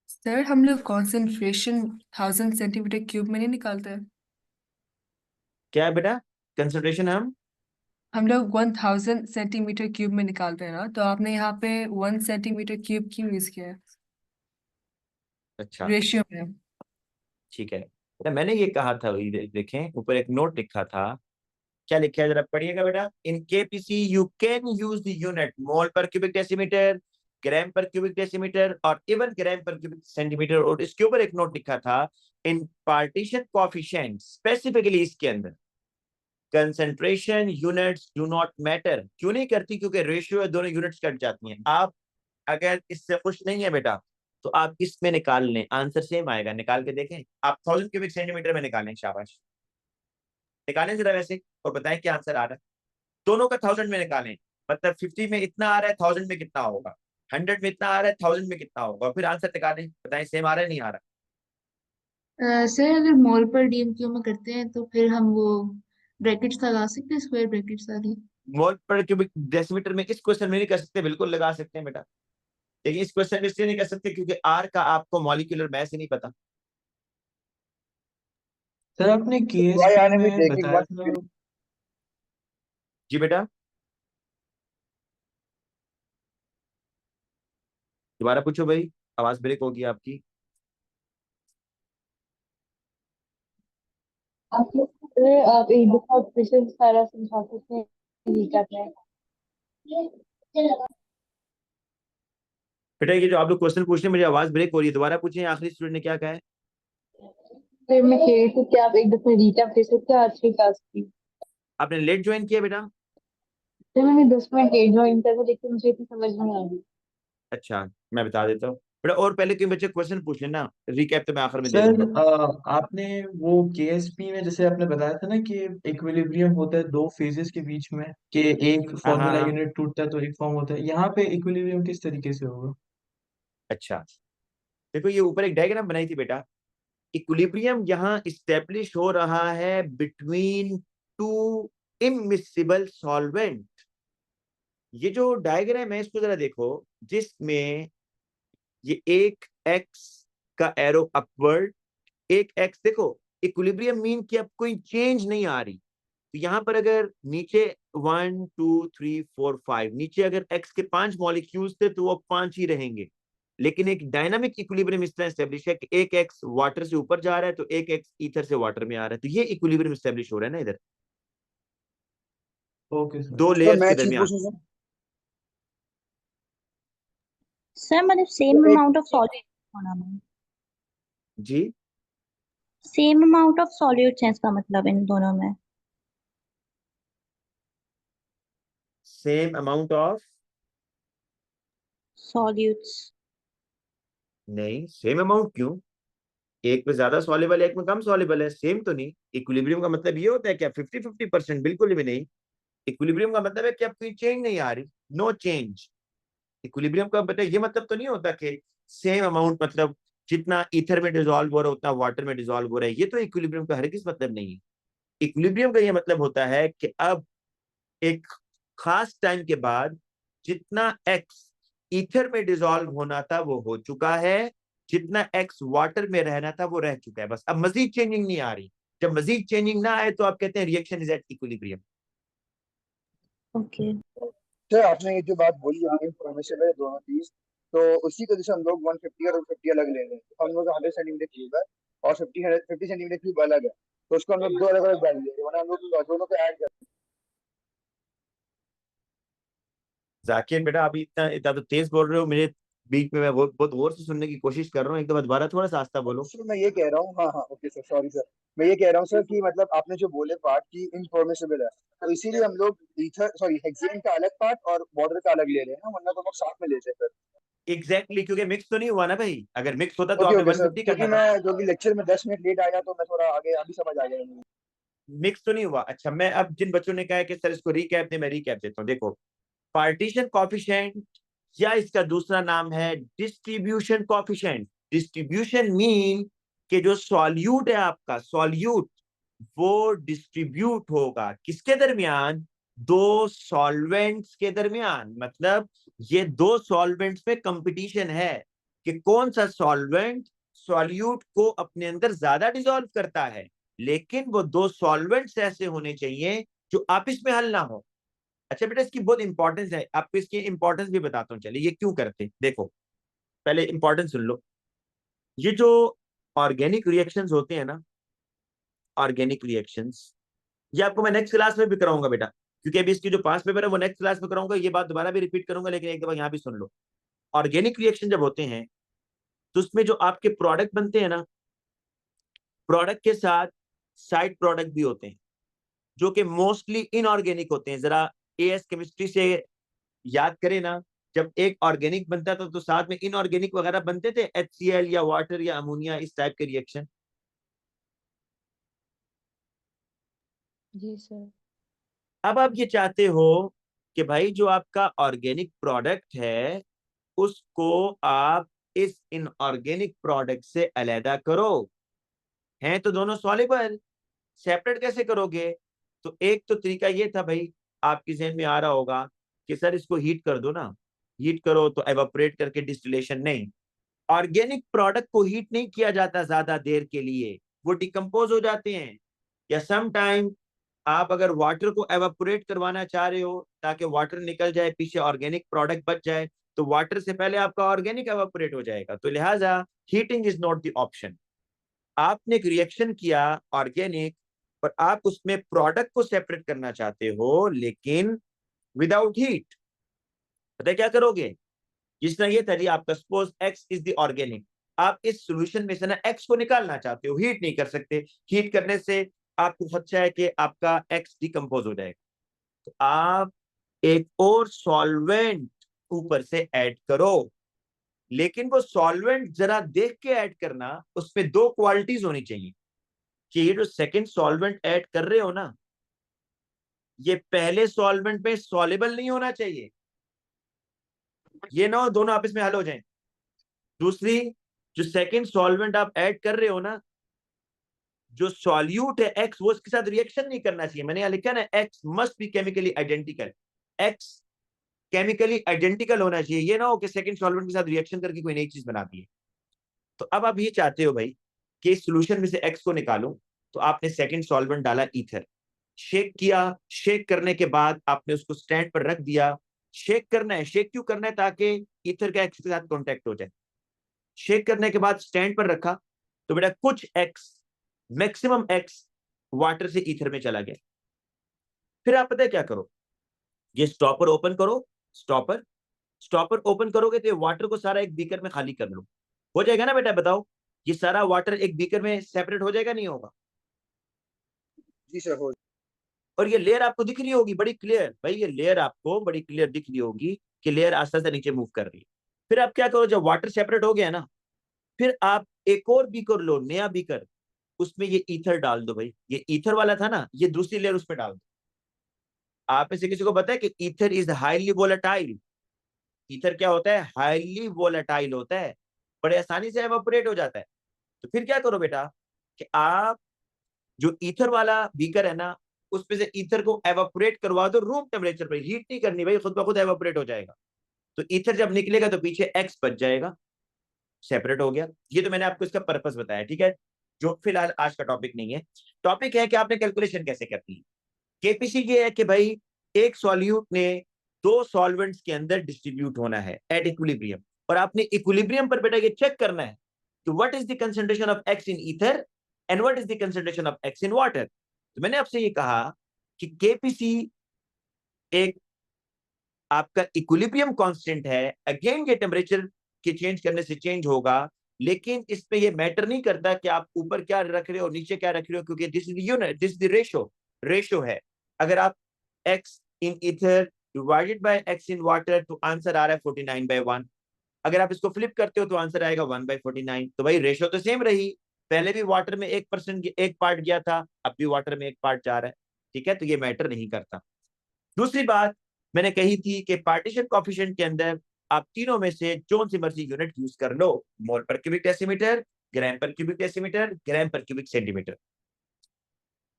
सर हम लोग कॉन्सेंट्रेशन 1000 सेंटीमीटर क्यूब में नहीं निकालते हैं? क्या है बेटा, कंसंट्रेशन हम लोग 1000 सेंटीमीटर क्यूब में निकालते हैं ना, तो आपने यहाँ पे 1 सेंटीमीटर क्यूब क्यों यूज किया है अच्छा रेशियो में? ठीक है बेटा, मैंने ये कहा था, ये देखें ऊपर एक नोट लिखा था, क्या लिखा है जरा पढ़िएगा बेटा। In KPC you can use the unit mole per cubic decimetre, gram per cubic decimetre और even gram per cubic centimetre. और इसके ऊपर एक नोट लिखा था, इन पार्टीशन कोएफिशिएंट स्पेसिफिकली इसके अंदर concentration units do not matter. क्यों नहीं करती? क्योंकि रेशियो है, दोनों यूनिट्स कट जाती हैं। आप अगर इससे खुश नहीं है बेटा, तो आप इसमें निकाल लें, आंसर सेम आएगा, निकाल के देखें। आप 1000 क्यूबिक सेंटीमीटर में निकालें, शाबाश, निकालें जरा वैसे और बताएं क्या आंसर आ रहा है। दोनों का 1000 में निकालें, मतलब 50 में इतना आ रहा है, 1000 में कितना होगा, 100 में इतना आ रहा है, 1000 में कितना होगा, और फिर आंसर निकालें, बताएं सेम आ रहा है नहीं आ रहा। सर अगर मोल पर डीएमक्यू में करते हैं तो फिर हम वो ब्रैकेट्स लगा सकते हैं, स्क्वायर ब्रैकेट्स वाली। मोल पर क्यूबिक डेसीमीटर में इस क्वेश्चन में नहीं कर सकते, बिल्कुल लगा सकते हैं बेटा, लेकिन इस क्वेश्चन में इसलिए नहीं कर सकते क्योंकि आर का आपको मॉलिक्यूलर मैस ही नहीं पता। सर आपने वाई केएसपी आने में में टेकिंग बताया वन था। जी बेटा, दोबारा पूछो भाई, आवाज ब्रेक होगी आपकी। आप आप एक दफा फिर से सारा समझा सकते हैं ये क्या है? बेटा ये जो आप लोग क्वेश्चन पूछ रहे हैं, मेरी आवाज ब्रेक हो रही है, दोबारा पूछें, आखिरी स्टूडेंट ने क्या कहा है। फिर मैं कह रही थी कि आप एक दफा रीकैप दे सकते हैं आज की क्लास की? आपने लेट ज्वाइन किया बेटा? फिर मैंने 10 मिनट लेट ज्वाइन किया था, लेकिन मुझे इतनी समझ नहीं आ रही। अच्छा मैं बता देता हूँ बेटा, और पहले कोई बच्चे क्वेश्चन पूछ लेना, रिकैप तो मैं आखिर में दे सर दूंगा। आपने वो केएसपी में जैसे आपने बताया था ना कि इक्विलिब्रियम होता है दो फेजेस के बीच में, कि एक हाँ हाँ फॉर्मूला हाँ, यूनिट टूटता है तो एक फॉर्म होता है, यहाँ पे इक्विलिब्रियम किस तरीके से होगा? अच्छा देखो ये ऊपर एक डायग्राम बनाई थी बेटा, इक्विलिब्रियम यहाँ इस्टेब्लिश हो रहा है बिटवीन टू इमिसिबल सॉल्वेंट। ये जो डायग्राम है इसको जरा देखो, जिसमें ये एक एक्स का एरो अपवर्ड, एक एक्स, देखो इक्विलिब्रियम मीन कि अब कोई चेंज नहीं आ रही। तो यहां पर अगर नीचे 1 2 3 4 5 नीचे अगर एक्स के 5 मॉलिक्यूल्स थे तो वो 5 ही रहेंगे। लेकिन एक डायनामिक इक्विलिब्रियम इस तरह स्टेब्लिश है कि एक एक्स वाटर से ऊपर जा रहा है तो एक एक्स ईथर से वाटर में आ रहा है, तो ये इक्विलिब्रियम स्टेब्लिश हो रहा है ना इधर, ओके सर। दो तो लेयर्स मैं के चीज दरमियान। पूछूं सर? सर मतलब सेम तो एक अमाउंट ऑफ सॉल्यूट होना में जी, सेम अमाउंट ऑफ सॉल्यूट्स हैं इसका मतलब इन दोनों में। Same amount of, solutes. नहीं सेम अमाउंट क्यों, एक में ज्यादा सॉल्युबल है एक में कम सॉल्युबल है, सेम तो नहीं। इक्विलिब्रियम का मतलब ये होता है क्या 50-50%? बिल्कुल भी नहीं। इक्विलिब्रियम का मतलब है कि अब कोई चेंज नहीं आ रही, नो चेंज। इक्विलिब्रियम का मतलब ये मतलब तो नहीं होता कि सेम अमाउंट, मतलब जितना ईथर में डिजोल्व हो रहा है उतना वाटर में डिजोल्व हो रहा है, ये तो इक्विलिब्रियम का हरगिज मतलब नहीं है। इक्विलिब्रियम का ये मतलब होता है कि अब एक खास टाइम के बाद जितना एक्स ईथर में डिजोल्व होना था वो हो चुका है, जितना एक्स वाटर में रहना था वो रह चुका है, बस अब मजीद चेंजिंग नहीं आ रही। जब मजीद चेंजिंग ना आए तो आप कहते हैं reaction is at equilibrium. Okay. Sir आपने ये जो बात बोली यहाँ इन्फॉर्मेशन है दोनों चीज, तो उसी को जैसे हम लोग 150 और 50 अलग ले रहे हैं, तो हम लोग 100 सेंटीमीटर क्यूब है और 50 सेंटीमीटर क्यूब अलग है, तो उसको हम लोग दो अलग अलग बैग ले रहे हैं, वरना हम लोग दोनों को ऐड कर। जाकिर बेटा अभी इतना इतना तो तेज बोल रहे हो, मेरे बीच में मैं बहुत बहुत गौर से सुनने की कोशिश कर रहा हूँ, एक दफा दोबारा थोड़ा सा आस्ता बोलो। सर मैं ये कह रहा हूँ, हाँ हाँ ओके सर, सॉरी सर, मैं ये कह रहा हूँ सर कि मतलब आपने जो बोले पार्ट की इनफॉर्मेशनल है, तो इसीलिए हम लोग ईथर सॉरी हेक्सेन का अलग पार्ट और वाटर का अलग ले रहे हैं ना, वरना तो हम लोग साथ में लेते हैं। एग्जैक्टली क्योंकि मिक्स तो नहीं हुआ ना भाई, अगर मिक्स होता तो ओके आपने ओके सर, 150 क्योंकि करना था। मैं जो कि लेक्चर में 10 मिनट लेट आया तो मैं थोड़ा आगे अभी समझ आ गया मुझे। मिक्स तो नहीं हुआ। अच्छा मैं अब जिन बच्चों ने कहा है कि सर इसको रिकैप दे, मैं रिकैप देता हूँ। देखो पार्टीशन कॉफिशिएंट या इसका दूसरा नाम है डिस्ट्रीब्यूशन कॉफिशिएंट। डिस्ट्रीब्यूशन मीन कि जो सॉल्यूट है आपका सॉल्यूट, वो डिस्ट्रीब्यूट होगा किसके दरमियान, दो सॉल्वेंट्स के दरमियान, मतलब ये दो सॉल्वेंट्स में कंपटीशन है कि कौन सा सॉल्वेंट सॉल्यूट को अपने अंदर ज्यादा डिसॉल्व करता है, लेकिन वो दो सॉल्वेंट्स ऐसे होने चाहिए जो आपस में हल ना हो। अच्छा बेटा, इसकी बहुत इंपॉर्टेंस है, आपको इसकी इंपॉर्टेंस भी बताता हूँ। चलिए ये क्यों करते हैं, देखो पहले इंपॉर्टेंस सुन लो। ये जो ऑर्गेनिक रिएक्शंस होते हैं ना, ऑर्गेनिक रिएक्शंस, ये आपको मैं नेक्स्ट क्लास में भी कराऊंगा बेटा, क्योंकि अभी इसकी जो पांच पेपर है वो नेक्स्ट क्लास में कराऊंगा, ये बात दोबारा भी रिपीट करूंगा, लेकिन एक दफा यहाँ भी सुन लो। ऑर्गेनिक रिएक्शन जब होते हैं तो उसमें जो आपके प्रोडक्ट बनते हैं ना, प्रोडक्ट के साथ साइड प्रोडक्ट भी होते हैं जो कि मोस्टली इनऑर्गेनिक होते हैं। जरा एएस केमिस्ट्री से याद करें ना, जब एक ऑर्गेनिक बनता था तो साथ में इनऑर्गेनिक वगैरह बनते थे, HCl या वाटर या अमोनिया, इस टाइप के रिएक्शन। जी सर। अब आप ये चाहते हो कि भाई जो आपका ऑर्गेनिक प्रोडक्ट है उसको आप इस इनऑर्गेनिक प्रोडक्ट से अलहदा करो। हैं तो दोनों सॉल्युबल, सेपरेट कैसे करोगे? तो एक तो तरीका ये था भाई, आपके जहन में आ रहा होगा कि सर इसको हीट कर दो ना। हीट करो तो एवापोरेट करके डिस्टिलेशन, नहीं, ऑर्गेनिक प्रोडक्ट को हीट नहीं किया जाता ज्यादा देर के लिए, वो डिकम्पोज हो जाते हैं। या सम टाइम आप अगर वाटर को एवापोरेट करवाना चाह रहे हो ताकि वाटर निकल जाए, पीछे ऑर्गेनिक प्रोडक्ट बच जाए, तो वाटर से पहले आपका ऑर्गेनिक एवापोरेट हो जाएगा, तो लिहाजा heating is not the option. आपने एक रिएक्शन किया ऑर्गेनिक, पर आप उसमें प्रोडक्ट को सेपरेट करना चाहते हो लेकिन विदाउट हीट। पता है क्या करोगे? जिस तरह ये था जी, आपका suppose x is the organic, आप इस सॉल्यूशन में से ना एक्स को निकालना चाहते हो, हीट नहीं कर सकते, हीट करने से आपको खदशा है कि आपका एक्स डिकम्पोज हो जाएगा, तो आप एक और सॉल्वेंट ऊपर से ऐड करो। लेकिन वो सॉल्वेंट जरा देख के ऐड करना, उसमें दो क्वालिटीज होनी चाहिए कि ये जो सेकंड सॉल्वेंट ऐड कर रहे हो ना, ये पहले सॉल्वेंट में सॉल्युबल नहीं होना चाहिए, ये ना हो दोनों आपस में हल हो जाएं। दूसरी, जो सेकंड सॉल्वेंट आप ऐड कर रहे हो ना, जो सॉल्यूट है एक्स, वो इसके साथ रिएक्शन नहीं करना चाहिए। मैंने यहां लिखा ना, x must be chemically identical, x chemically identical होना चाहिए, ये ना हो कि सेकंड सॉल्वेंट के साथ रिएक्शन करके कोई नई चीज बना दी है। तो अब आप ये चाहते हो भाई कि इस सोल्यूशन में से एक्स को निकालो, तो आपने सेकंड सॉल्वेंट डाला ईथर, शेक किया, शेक करने के बाद आपने उसको स्टैंड पर रख दिया। शेक करना है, शेक क्यों करना है? ताकि ईथर का एक्स के साथ कॉन्टेक्ट हो जाए। शेक करने के बाद स्टैंड पर रखा, तो बेटा कुछ एक्स, मैक्सिमम एक्स वाटर से ईथर में चला गया। फिर आप पता है क्या करो, ये स्टॉपर ओपन करो, स्टॉपर, स्टॉपर ओपन करोगे तो ये वाटर को सारा एक बीकर में खाली कर लो। हो जाएगा ना बेटा, बताओ, ये सारा वाटर एक बीकर में सेपरेट हो जाएगा, नहीं होगा? जी सर, हो। और ये लेयर आपको दिख रही होगी बड़ी क्लियर, भाई ये लेयर आपको बड़ी क्लियर दिख रही होगी कि लेयर आस्ते आस्ते नीचे मूव कर रही है। फिर आप क्या करो, जब वाटर सेपरेट हो गया ना, फिर आप एक और बीकर लो, नया बीकर, उसमें ये ईथर डाल दो। भाई ये ईथर वाला था ना, ये दूसरी लेयर उसमें डाल दो। आप में से किसी को पता है कि ether is highly volatile? Ether क्या होता है? हाईली वोलेटाइल होता है, बड़े आसानी से एवापोरेट हो जाता है। तो फिर क्या करो बेटा कि आप जो ईथर वाला बीकर है ना, उसमें से ईथर को एवापोरेट करवा दो रूम टेम्परेचर पर, हीट नहीं करनी भाई, खुद ब खुद एवापोरेट हो जाएगा। तो ईथर जब निकलेगा तो पीछे एक्स बच जाएगा, सेपरेट हो गया। ये तो मैंने आपको इसका पर्पस बताया, ठीक है, जो फिलहाल आज का टॉपिक नहीं है। टॉपिक है कि आपने कैलकुलेशन कैसे करनी है। केपीसी ये है कि भाई एक सॉल्यूट ने दो सॉल्वेंट्स के अंदर डिस्ट्रीब्यूट होना है एट इक्विलिब्रियम, और आपने इक्विलिब्रियम पर बेटा ये चेक करना है कि what is the concentration of X in ether and what is the concentration of X in water. तो मैंने आपसे ये कहा कि केपीसी एक आपका इक्विलिब्रियम कांस्टेंट है, अगेन ये टेम्परेचर के चेंज करने से चेंज होगा, लेकिन इसमें ये मैटर नहीं करता कि आप ऊपर क्या रख रहे हो नीचे क्या रख रहे हो, क्योंकि this is unit, this is ratio, ratio है। अगर आप x in ether divided by x in water, तो आंसर आ रहा है 49/1। अगर आप इसको फ्लिप करते हो तो आंसर आएगा 1/49। तो भाई रेशो तो सेम रही, पहले भी वाटर में 1% एक पार्ट गया था, अब भी वाटर में एक पार्ट जा रहा है, ठीक है, तो ये मैटर नहीं करता। दूसरी बात मैंने कही थी कि पार्टीशन कॉफिशिएंट के अंदर आप तीनों में से जो सी मर्जी यूनिट यूज कर लो, मोल per cubic decimetre, gram per cubic decimetre, gram per cubic centimetre.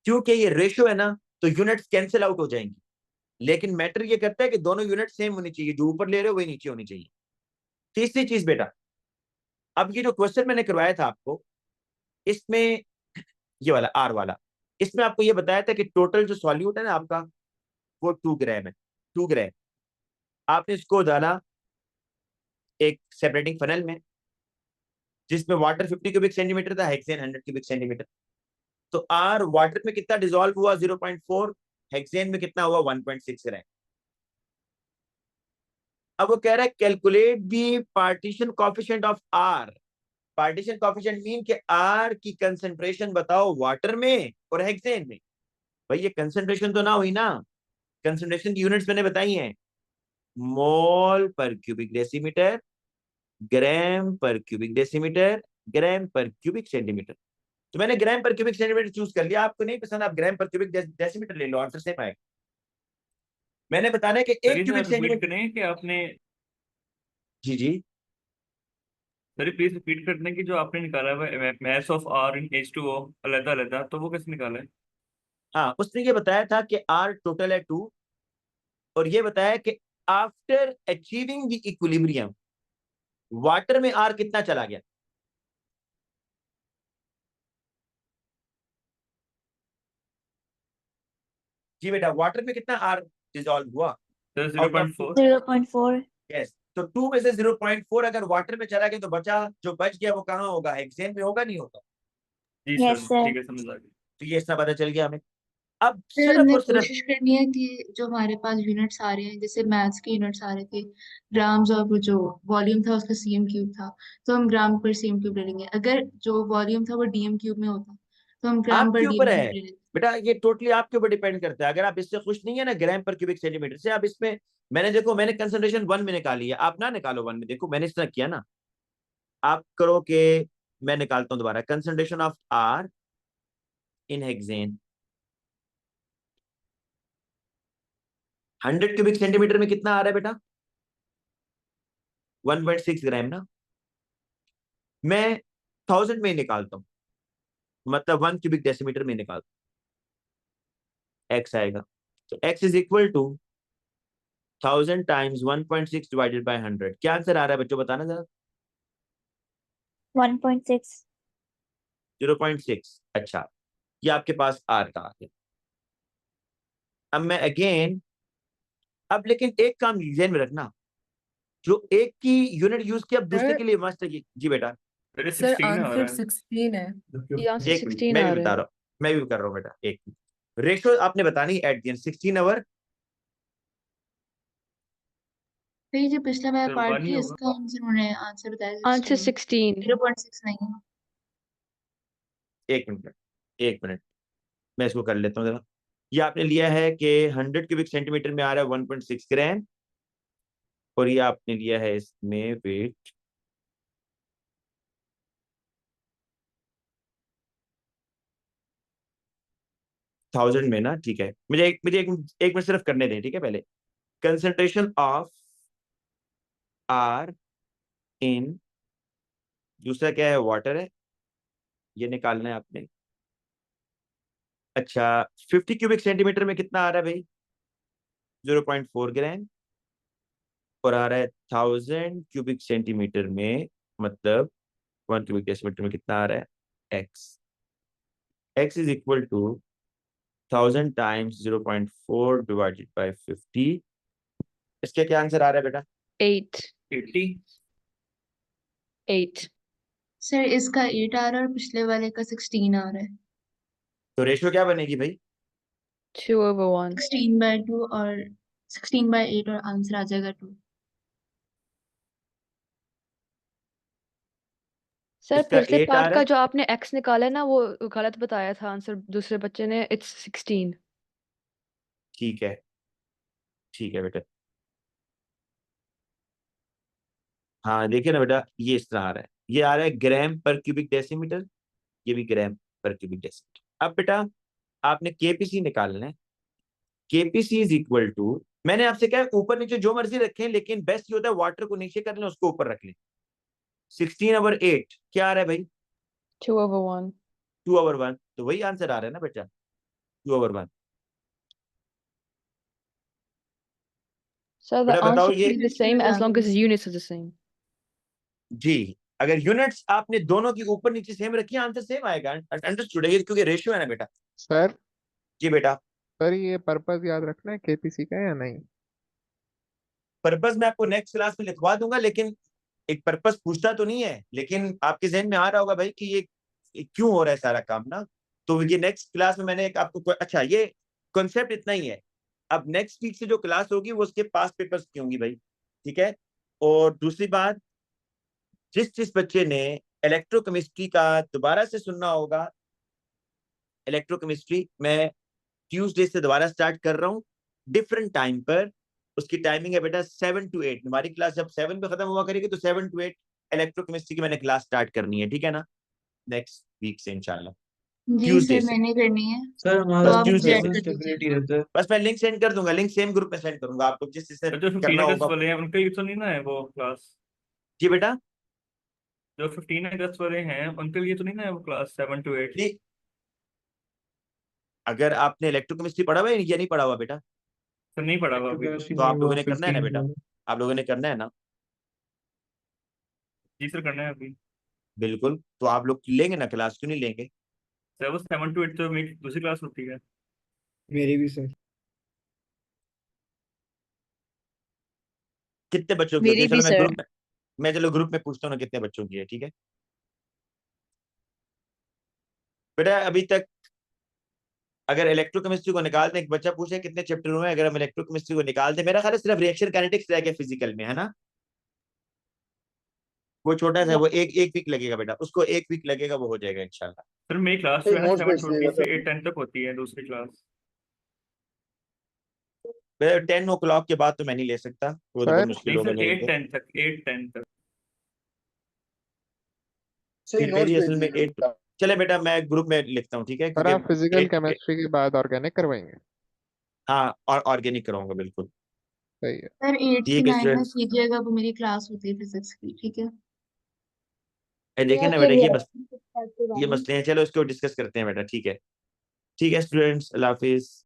क्योंकि ये रेशियो है ना, तो यूनिट्स कैंसिल आउट हो जाएंगी। लेकिन मैटर ये करता है कि दोनों यूनिट सेम होनी चाहिए, जो ऊपर ले रहे हो वही नीचे होनी चाहिए। तीसरी चीज बेटा, अब ये जो क्वेश्चन मैंने करवाया था आपको, इसमें ये वाला आर वाला, इसमें आपको ये बताया था कि टोटल जो सॉल्यूट है ना आपका, वो 2 ग्राम है। 2 ग्राम आपने इसको डाला एक सेपरेटिंग फनल में, जिसमें वाटर 50 क्यूबिक सेंटीमीटर था, हेक्सेन 100 क्यूबिक सेंटीमीटर। तो आर वाटर में कितना डिसॉल्व हुआ 0.4, हेक्सेन में कितना हुआ 1.6 ग्राम। अब वो कह रहा है calculate the partition coefficient of R. Partition coefficient mean के आर की कंसंट्रेशन बताओ वाटर में और हेक्सेन में। भाई ये कंसंट्रेशन तो ना हुई ना, कंसंट्रेशन की यूनिट्स मैंने बताई हैं, मोल per cubic decimetre, gram per cubic decimetre, gram per cubic centimetre. तो मैंने ग्राम पर क्यूबिक सेंटीमीटर चूज कर लिया, आपको नहीं पसंद, आप ग्राम पर क्यूबिक डेसीमीटर ले लो, आंसर सेम आएगा। मैंने बताना है कि सर एक ये क्यूबिक सर रिपीट सेंटीमीटर। करें कि आपने, जी जी। सर प्लीज रिपीट कर दें कि जो आपने निकाला है mass of R in H2O अलग अलग, तो वो कैसे निकाला है? हाँ, उसने ये बताया था कि आर टोटल है 2, और ये बताया कि after achieving the equilibrium water में आर कितना चला गया। जी बेटा, वाटर में कितना आर डिसॉल्व हुआ सर आउट ऑफ 2? 0.4। 0.4। यस, तो 2 में से 0.4 अगर वाटर में चला गया तो बचा, जो बच गया वो कहाँ होगा, हेक्सेन में होगा, नहीं होगा? जी यस सर, सर। ठीक है, समझ आ गई। तो ये इतना पता चल गया हमें। अब फिर सिर्फ हमने और सिर्फ कोशिश करनी है कि जो हमारे पास यूनिट्स आ रहे हैं, जैसे मैथ्स के यूनिट्स आ रहे थे ग्राम्स, और वो जो वॉल्यूम था उसका सीएम क्यूब था, तो हम ग्राम पर सीएम क्यूब ले लेंगे। अगर जो वॉल्यूम था वो डीएम क्यूब में होता तो हम ग्राम पर आपके ऊपर डीएम है क्यूब ले लेते। बेटा, ये टोटली आपके ऊपर डिपेंड करता है। अगर आप इससे खुश नहीं है ना, ग्राम पर क्यूबिक सेंटीमीटर से, आप इसमें, मैंने देखो मैंने कंसंट्रेशन 1 में निकाली है, आप ना निकालो 1 में, देखो मैंने इस तरह किया ना, आप करो कि मैं निकालता हूं दोबारा, concentration of R in hexane 100 cubic centimetre में कितना आ रहा है बेटा, 1.6 ग्राम ना। मैं 1000 में ही निकालता हूं, मतलब 1 क्यूबिक डेसीमीटर में निकालता हूं, एक्स आएगा। तो X is equal to 1000 times 1.6 divided by 100। क्या आंसर आ रहा है बच्चों, बताना जरा। 1.6। 0.6। अच्छा, ये आपके पास आर का आ गया। अब मैं अगेन, अब लेकिन एक काम ध्यान में रखना, जो एक की यूनिट यूज किया अब दूसरे सर के लिए मस्त है। जी बेटा, सर ये सर 16 आ आंसर रहा है। 16 है। ये आंसर एक मिनट 16 मैं आ भी रहा बता है। रहा हूँ, मैं भी कर रहा हूँ बेटा। एक रेशो आपने बतानी एट दी एंड, 16 आवर। तो ये जो पिछला वाला सर पार्ट 1 ही है होगा। इसका आंसर उन्होंने आंसर बताया आंसर 16, 16। 0.6 नहीं है। एक मिनट, एक मिनट, मैं इसको कर लेता हूँ जरा। ये आपने लिया है कि 100 क्यूबिक सेंटीमीटर में आ रहा है 1.6 ग्राम, और ये आपने लिया है इसमें वेट 1000 में ना। ठीक है, मुझे एक मिनट सिर्फ करने दें, ठीक है। पहले कंसंट्रेशन ऑफ आर इन, दूसरा क्या है, वाटर है, ये निकालना है आपने। अच्छा, 50 क्यूबिक सेंटीमीटर में कितना आ रहा है भाई, 0.4 ग्राम, और आ रहा है 1000 क्यूबिक सेंटीमीटर में, मतलब 1 क्यूबिक डेसीमीटर में कितना आ रहा है, X. X is equal to 1000 times 0.4 divided by 50। इसका क्या आंसर आ रहा है बेटा, 8। 80। 8। सर इसका 8 आ रहा है और पिछले वाले का 16 आ रहा है। तो रेशियो क्या बनेगी भाई, 2/1। 16/2 और 16/8, और आंसर आ जाएगा 2। सर इसका पिछले 8 आ पार्ट रहा का है। जो आपने x निकाला है ना, वो गलत बताया था आंसर दूसरे बच्चे ने। इट्स 16। ठीक है, ठीक है बेटा। हाँ देखिए ना बेटा, ये इस तरह आ रहा है, ये आ रहा है ग्राम पर क्यूबिक डेसीमीटर, ये भी ग्राम पर क्यूबिक डेसीमीटर। अब बेटा आपने केपीसी निकालना है। केपीसी इज इक्वल टू, मैंने आपसे कहा ऊपर नीचे जो मर्जी रखें, लेकिन बेस्ट ये होता है वाटर को नीचे कर लें, उसको ऊपर रख लें। 16/8 क्या आ रहा है भाई, 2/1। 2/1। तो वही आंसर आ रहा है ना बेटा, 2/1। So the बेटा बताओ answer ये will be the same as long as the units are the same. जी, अगर यूनिट्स आपने दोनों की ऊपर नीचे सेम रखी आंसर सेम आएगा। अंडरस्टूड है ये, क्योंकि रेशियो है ना बेटा। सर जी बेटा। सर ये पर्पस याद रखना है केपीसी का या नहीं? पर्पस मैं आपको नेक्स्ट क्लास में लिखवा दूंगा, लेकिन एक पर्पस पूछता तो नहीं है, लेकिन आपके जहन में आ रहा होगा भाई कि ये क्यों हो रहा है सारा काम ना। तो ये नेक्स्ट क्लास में मैंने एक आपको अच्छा ये कॉन्सेप्ट इतना ही है। अब नेक्स्ट वीक से जो क्लास होगी वो उसके पास पेपर्स की होंगी भाई, ठीक है। और दूसरी बात, जिस जिस बच्चे ने इलेक्ट्रोकेमिस्ट्री का दोबारा से सुनना होगा, इलेक्ट्रोकेमिस्ट्री मैं ट्यूसडे से दोबारा स्टार्ट कर रहा हूँ डिफरेंट टाइम पर। उसकी टाइमिंग है बेटा 7 to 8। हमारी क्लास जब 7 पे खत्म हुआ करेगी तो 7 to 8 इलेक्ट्रोकेमिस्ट्री की मैंने क्लास स्टार्ट करनी है, ठीक है ना, नेक्स्ट वीक से इंशाल्लाह, जी ट्यूसडे सर, से। मैंने करनी है, सर तो हमारा बस आप मुझे ट्यूसडे ऐड से, लेवल कर स्टेबिलिटी दीजिएगा। रहता है। बस मैं लिंक सेंड कर दूंगा, लिंक सेम ग्रुप में सेंड करूंगा आपको जिस जिससे जो 15 करना अगस्त होगा। वाले हैं उनके लिए तो नहीं ना है वो क्लास? जी बेटा। जो 15 अगस्त वाले हैं उनके लिए तो नहीं ना है वो क्लास 7 to 8? जी, अगर आपने इलेक्ट्रोकेमिस्ट्री पढ़ा हुआ है या नहीं पढ़ा हुआ बेटा, सर नहीं पढ़ा हुआ अभी तो। इलेक्ट्रोकेमिस्ट्री तो नहीं, आप वो लोगों ने करना है ना 15 बेटा, वाला। आप लोगों ने करना है ना। जी सर करना है अभी। बिल्कुल, तो आप लोग लेंगे ना क्लास, क्यों नहीं लेंगे। सर वो 7 to 8 तो मेरी दूसरी क्लास होती है। मेरी भी सर। कितने बच्चों की होती मेरी है, भी चलो मैं सर। ग्रुप में, मैं चलो ग्रुप में पूछता हूँ ना कितने बच्चों की है, ठीक है। बेटा अभी तक अगर इलेक्ट्रोकेमिस्ट्री को निकाल दें, एक बच्चा पूछे कितने चैप्टर हुए हैं, अगर हम इलेक्ट्रोकेमिस्ट्री को निकाल दें, मेरा ख्याल है सिर्फ रिएक्शन काइनेटिक्स रह गया फिजिकल में, है ना। वो छोटा सा है, वो एक एक वीक लगेगा बेटा, उसको एक वीक लगेगा, वो हो जाएगा इंशाल्लाह। सर मेरी क्लास जो सही है ना नोट्स 7:20 भेजिएगा से सर। 8:10 तक होती है दूसरी क्लास। बेटा 10 o'clock के बाद तो मैं नहीं ले सकता, वो तो बहुत सर मुश्किल नहीं होगा सर मेरे लिए। 8:10 तक, 8:10 तक। सही फिर नोट्स मेरी असल में एट, भेजिएगा। चले बेटा मैं ग्रुप में लिखता हूँ, ठीक है, सर क्योंकि आप फिजिकल एट, केमिस्ट्री के बाद ऑर्गेनिक करवाएंगे? हाँ और ऑर्गेनिक कराऊंगा बिल्कुल। सही है। सर 8 की ठीक है 9 में स्टूडेंट्स, कीजिएगा, वो मेरी क्लास होती है फिजिक्स की, ठीक है। देखें या ना बेटा, फिर ये मसले हैं, चलो इसको डिस्कस करते हैं बेटा, ठीक है। ठीक है स्टूडेंट्स, अल्लाह हाफिज।